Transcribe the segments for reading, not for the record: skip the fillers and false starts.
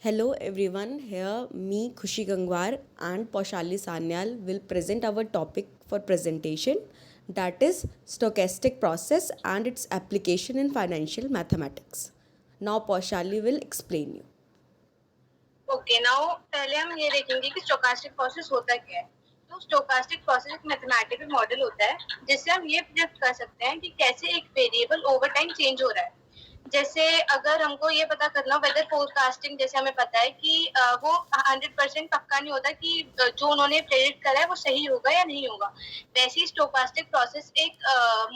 Hello everyone, here me Khushi Gangwar and Paushali Sanyal will present our topic for presentation, that is stochastic process and its application in financial mathematics. Now Paushali will explain you. Okay now पहले हम ये देखेंगे कि stochastic process होता क्या है। तो stochastic process एक मैथमेटिकल मॉडल होता है जिससे हम ये प्रिडिक्ट कर सकते हैं कि कैसे एक वेरिएबल ओवर टाइम चेंज हो रहा है। जैसे अगर हमको ये पता करना वेदर फोरकास्टिंग, जैसे हमें पता है कि वो 100% पक्का नहीं होता कि जो उन्होंने प्रेडिक्ट करा है वो सही होगा या नहीं होगा। वैसे ही स्टोकास्टिक प्रोसेस एक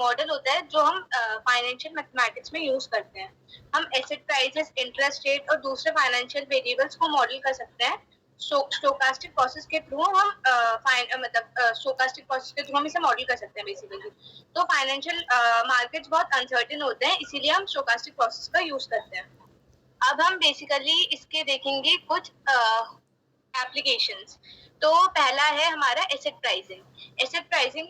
मॉडल होता है जो हम फाइनेंशियल मैथमेटिक्स में यूज करते हैं। हम एसेट प्राइसेस, इंटरेस्ट रेट और दूसरे फाइनेंशियल वेरिएबल्स को मॉडल कर सकते हैं। स्टोकास्टिक प्रोसेस के थ्रू हम स्टोकास्टिक प्रोसेस के थ्रू हम इसे मॉडल कर सकते हैं बेसिकली। तो फाइनेंशियल मार्केट्स बहुत अनसर्टेन होते हैं, इसीलिए हम स्टोकास्टिक प्रोसेस का यूज करते हैं। अब हम बेसिकली इसके देखेंगे कुछ एप्लीकेशंस। तो पहला है हमारा एसेट प्राइसिंग। एसेट प्राइसिंग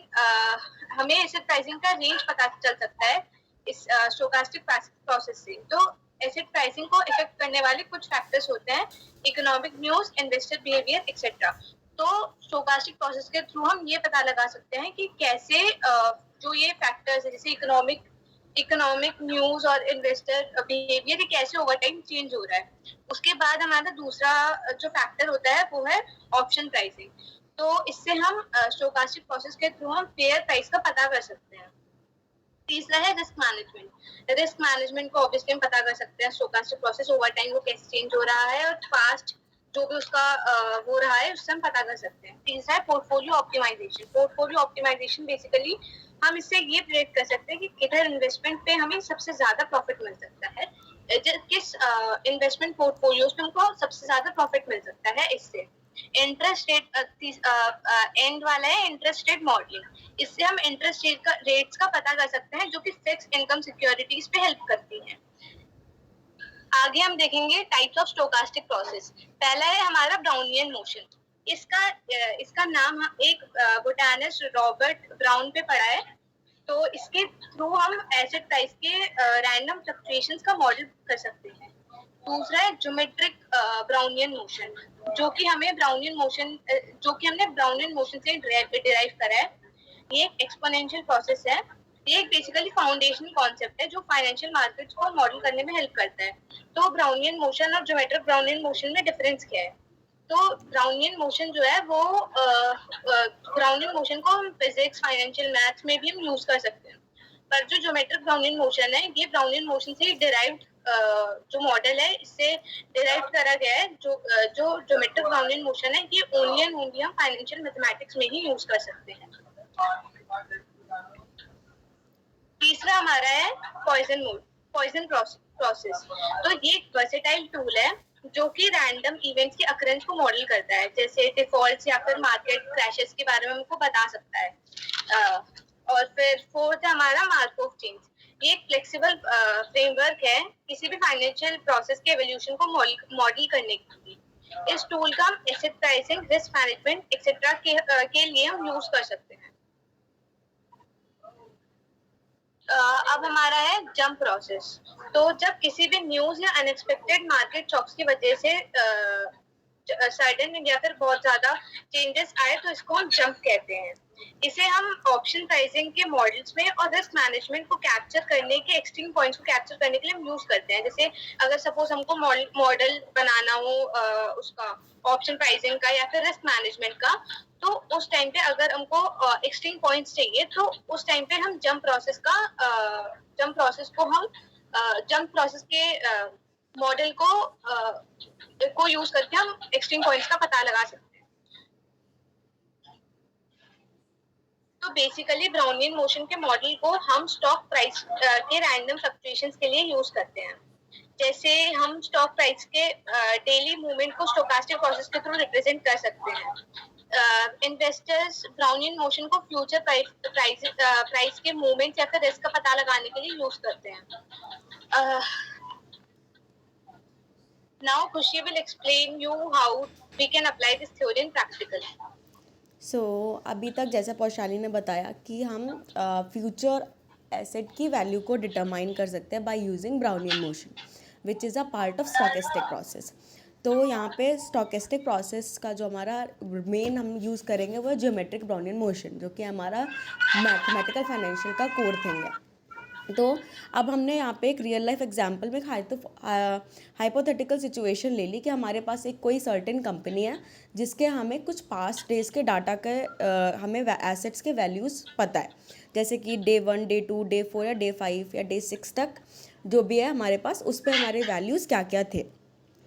हमें एसेट प्राइसिंग का रेंज पता चल सकता है इस स्टोकास्टिक प्रोसेस से। तो एसेट प्राइसिंग को इफेक्ट करने वाले कुछ फैक्टर्स होते हैं, economic news, investor behaviour etcetera. तो स्टोकास्टिक प्रोसेस के थ्रू हम ये पता लगा सकते हैं कि कैसे जो ये फैक्टर्स है जैसे इकोनॉमिक न्यूज और इन्वेस्टर बिहेवियर, ये कैसे ओवर टाइम चेंज हो रहा है। उसके बाद हमारा दूसरा जो फैक्टर होता है वो है ऑप्शन प्राइसिंग। तो इससे हम स्टोकास्टिक प्रोसेस के थ्रू हम फेयर प्राइस का पता कर सकते हैं। तीसरा है रिस्क मैनेजमेंट। रिस्क मैनेजमेंट को ऑब्वियसली हम पता कर सकते हैं स्टोकास्टिक प्रोसेस ओवर टाइम वो कैसे चेंज हो रहा है, और फास्ट जो भी उसका हो रहा है उससे हम पता कर सकते हैं। तीसरा है portfolio optimisation. Portfolio optimisation basically हम इससे ये प्रेडिक्ट कर सकते हैं कि किधर इन्वेस्टमेंट पे हमें सबसे ज्यादा प्रॉफिट मिल सकता है, किस इन्वेस्टमेंट पोर्टफोलियोज पे हमको सबसे ज्यादा प्रॉफिट मिल सकता है। इससे इंटरेस्ट रेट एंड वाला है इंटरेस्ट रेट मॉडलिंग। इससे हम इंटरेस्ट रेट्स का पता कर सकते हैं जो कि फिक्स इनकम सिक्योरिटीज पे हेल्प करती हैं। आगे हम देखेंगे टाइप्स ऑफ स्टोकास्टिक प्रोसेस। पहला है हमारा ब्राउनियन मोशन। इसका नाम एक बोटानिस्ट रॉबर्ट ब्राउन पे पढ़ा है। तो इसके थ्रू हम एसेट प्राइस के रैंडम फ्लक्चुएशंस का मॉडल कर सकते हैं। दूसरा है ज्योमेट्रिक ब्राउनियन मोशन, जो कि हमने ब्राउनियन मोशन से डिराइव करा है। ये एक एक्सपोनेंशियल प्रोसेस है। ये एक बेसिकली फाउंडेशनल कॉन्सेप्ट है जो फाइनेंशियल मार्केट्स को मॉडल करने में हेल्प करता है। तो ब्राउनियन मोशन और ज्योमेट्रिक ब्राउनियन मोशन में डिफरेंस क्या है? तो ब्राउनियन मोशन जो है वो ब्राउनियन मोशन को हम फिजिक्स, फाइनेंशियल मैथ्स में भी हम यूज कर सकते हैं। पर जो ज्योमेट्रिक ब्राउनियन मोशन है ये ब्राउनियन मोशन से डिराइव्ड जो मॉडल है इससे डिराइव करा गया है। जो ज्योमेट्रिक ब्राउनियन मोशन है ये ओनली हम फाइनेंशियल मैथमेटिक्स में ही यूज कर सकते हैं। तीसरा हमारा है पॉइजन प्रोसेस। तो ये एक वर्सेटाइल टूल है जो कि रैंडम इवेंट्स के अकरेंस को मॉडल करता है, जैसे डिफॉल्ट्स या फिर मार्केट क्रैशेस के बारे में हमको बता सकता है। और फिर फोर्थ है हमारा मार्कोव चेन्स। ये एक फ्लेक्सिबल फ्रेमवर्क है किसी भी फाइनेंशियल प्रोसेस के एवोल्यूशन को मॉडल करने के लिए। इस टूल का हम asset pricing, risk management etcetera के लिए हम यूज कर सकते हैं। अब हमारा है जंप प्रोसेस। तो जब किसी भी न्यूज या अनएक्सपेक्टेड मार्केट शॉक्स की वजह से सडन या फिर बहुत ज्यादा चेंजेस आए तो इसको हम जंप कहते हैं। इसे हम ऑप्शन प्राइसिंग के मॉडल्स में और रिस्क मैनेजमेंट को कैप्चर करने के एक्सट्रीम पॉइंट्स को कैप्चर करने के लिए हम यूज करते हैं। जैसे अगर सपोज हमको मॉडल बनाना हो उसका ऑप्शन प्राइसिंग का या फिर रिस्क मैनेजमेंट का, तो उस टाइम पे अगर हमको एक्सट्रीम पॉइंट्स चाहिए तो उस टाइम पे हम जंप प्रोसेस के मॉडल को यूज करके हम एक्सट्रीम पॉइंट्स का पता लगा सकते हैं। तो बेसिकली ब्राउनियन मोशन के मॉडल को हम स्टॉक प्राइस के रैंडम फ्लक्चुएशंस के लिए यूज करते हैं। जैसे हम स्टॉक प्राइस के डेली मूवमेंट को स्टोकास्टिक प्रोसेस के थ्रू रिप्रेजेंट कर सकते हैं। इन्वेस्टर्स ब्राउनियन मोशन को फ्यूचर प्राइस के मूवमेंट या फिर रिस्क का पता लगाने के लिए यूज करते हैं। Now Khushi will explain you how we can apply this theory in practical. अभी तक जैसा पौशाली ने बताया कि हम फ्यूचर एसेट की वैल्यू को डिटरमाइन कर सकते हैं by using Brownian motion which is a part of stochastic process. तो यहाँ पे स्टोकेस्टिक प्रोसेस का जो हमारा मेन हम यूज़ करेंगे वो है ज्योमेट्रिक ब्राउनियन मोशन, जो कि हमारा मैथमेटिकल फाइनेंशियल का कोर थिंग है। तो अब हमने यहाँ पे एक रियल लाइफ एग्जांपल में हाइपोथेटिकल सिचुएशन ले ली कि हमारे पास एक कोई सर्टेन कंपनी है जिसके हमें कुछ पास्ट डेज के डाटा के हमें एसेट्स के वैल्यूज़ पता है, जैसे कि डे 1, डे 2, डे 4 या डे 5 या डे 6 तक जो भी है हमारे पास, उस पर हमारे वैल्यूज़ क्या क्या थे।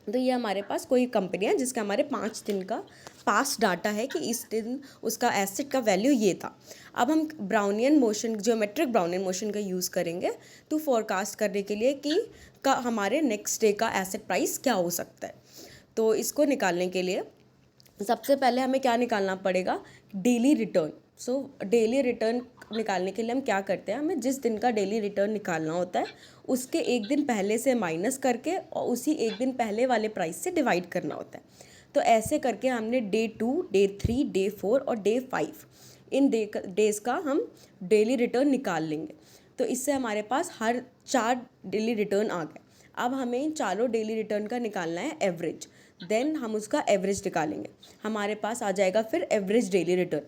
तो ये हमारे पास कोई कंपनी है जिसका हमारे 5 दिन का पास्ट डाटा है कि इस दिन उसका एसेट का वैल्यू ये था। अब हम Brownian motion, geometric Brownian motion का यूज़ करेंगे टू फोरकास्ट करने के लिए कि हमारे नेक्स्ट डे का एसेट प्राइस क्या हो सकता है। तो इसको निकालने के लिए सबसे पहले हमें क्या निकालना पड़ेगा, daily return. So daily return निकालने के लिए हम क्या करते हैं, हमें जिस दिन का डेली रिटर्न निकालना होता है उसके एक दिन पहले से माइनस करके और उसी एक दिन पहले वाले प्राइस से डिवाइड करना होता है। तो ऐसे करके हमने डे 2, डे 3, डे 4 और डे 5 इन डेज़ का हम डेली रिटर्न निकाल लेंगे। तो इससे हमारे पास हर 4 डेली रिटर्न आ गए। अब हमें इन चारों डेली रिटर्न का निकालना है एवरेज, देन हम उसका एवरेज निकालेंगे, हमारे पास आ जाएगा फिर एवरेज डेली रिटर्न।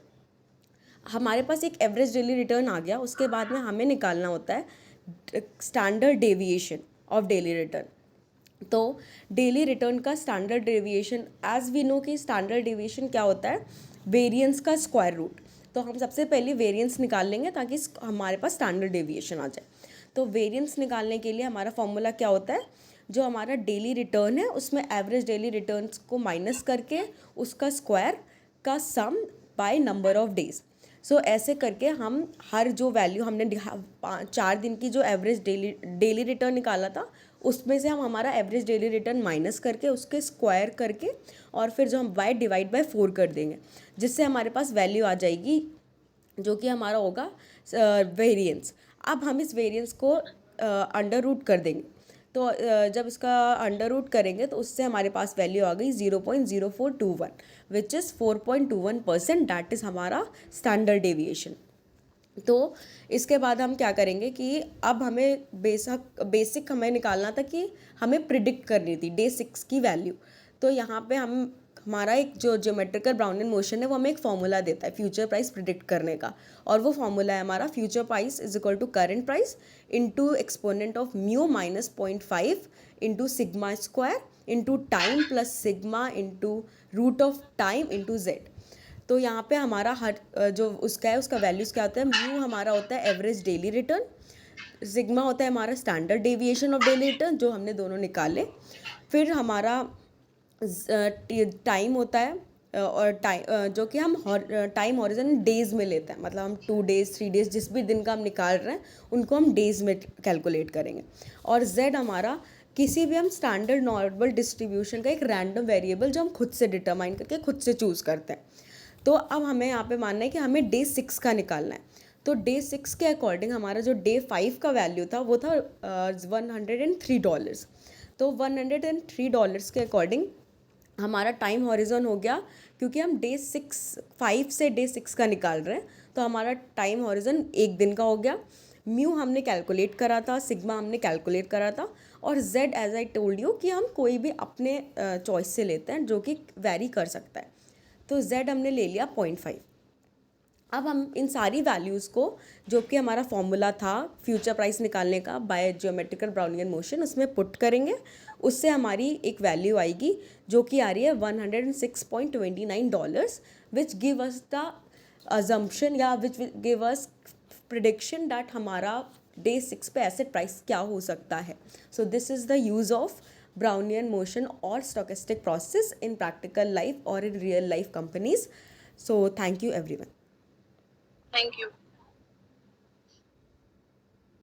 हमारे पास एक एवरेज डेली रिटर्न आ गया, उसके बाद में हमें निकालना होता है standard deviation of daily return. तो डेली रिटर्न का standard deviation, as we know कि स्टैंडर्ड डेविएशन क्या होता है, वेरिएंस का स्क्वायर रूट। तो हम सबसे पहले वेरिएंस निकाल लेंगे ताकि हमारे पास स्टैंडर्ड डेविएशन आ जाए। तो वेरिएंस निकालने के लिए हमारा फॉर्मूला क्या होता है, जो हमारा डेली रिटर्न है उसमें एवरेज डेली रिटर्न्स को माइनस करके उसका स्क्वायर का सम बाय नंबर ऑफ डेज। सो ऐसे करके हम हर जो वैल्यू हमने 4 दिन की जो एवरेज डेली रिटर्न निकाला था उसमें से हम हमारा एवरेज डेली रिटर्न माइनस करके उसके स्क्वायर करके और फिर जो हम बाय डिवाइड बाय 4 कर देंगे, जिससे हमारे पास वैल्यू आ जाएगी जो कि हमारा होगा वेरिएंस। अब हम इस वेरिएंस को अंडर रूट कर देंगे। तो जब इसका अंडर रूट करेंगे तो उससे हमारे पास वैल्यू आ गई 0.0421 विच इज़ 4.21%, डैट इज़ हमारा स्टैंडर्ड डेविएशन। तो इसके बाद हम क्या करेंगे कि अब हमें बेसिक हमें निकालना था कि हमें प्रिडिक्ट करनी थी डे 6 की वैल्यू। तो यहाँ पे हमारा एक जो ज्योमेट्रिकल ब्राउनियन मोशन है वो हमें एक फॉर्मूला देता है फ्यूचर प्राइस प्रिडिक्ट करने का, और वो फॉर्मूला है हमारा future price is equal to current price into exponent of mu minus 0.5 into sigma square into time plus sigma into root of time into Z. तो यहाँ पे हमारा हर जो उसका है उसका वैल्यूज़ क्या होता है, म्यू हमारा होता है एवरेज डेली रिटर्न, सिग्मा होता है हमारा standard deviation of daily return जो हमने दोनों निकाले, फिर हमारा टाइम होता है और टाइम जो कि हम टाइम हॉरिजन डेज़ में लेते हैं, मतलब हम 2 डेज़ 3 डेज़ जिस भी दिन का हम निकाल रहे हैं उनको हम डेज़ में कैलकुलेट करेंगे। और z हमारा किसी भी हम स्टैंडर्ड नॉर्मल डिस्ट्रीब्यूशन का एक रैंडम वेरिएबल जो हम खुद से डिटरमाइन करके खुद से चूज़ करते हैं। तो अब हमें यहाँ पे मानना है कि हमें डे 6 का निकालना है। तो डे 6 के अकॉर्डिंग हमारा जो डे 5 का वैल्यू था वो था $103। तो $103 के अकॉर्डिंग हमारा टाइम हॉरिजन हो गया, क्योंकि हम डे 5 से डे 6 का निकाल रहे हैं तो हमारा टाइम हॉरिजन एक दिन का हो गया। म्यू हमने कैलकुलेट करा था, सिग्मा हमने कैलकुलेट करा था, और Z as I told you कि हम कोई भी अपने चॉइस से लेते हैं जो कि वेरी कर सकता है। तो z हमने ले लिया 0.5। अब हम इन सारी वैल्यूज़ को जो कि हमारा फॉर्मूला था फ्यूचर प्राइस निकालने का बाय ज्योमेट्रिकल ब्राउनियन मोशन उसमें पुट करेंगे, उससे हमारी एक वैल्यू आएगी जो कि आ रही है $106.29 which give us the assumption या which give us prediction that हमारा डे 6 पे एसेट प्राइस क्या हो सकता है। So this is the use of Brownian motion or stochastic process in practical life or in real life companies. So thank you everyone. Thank you.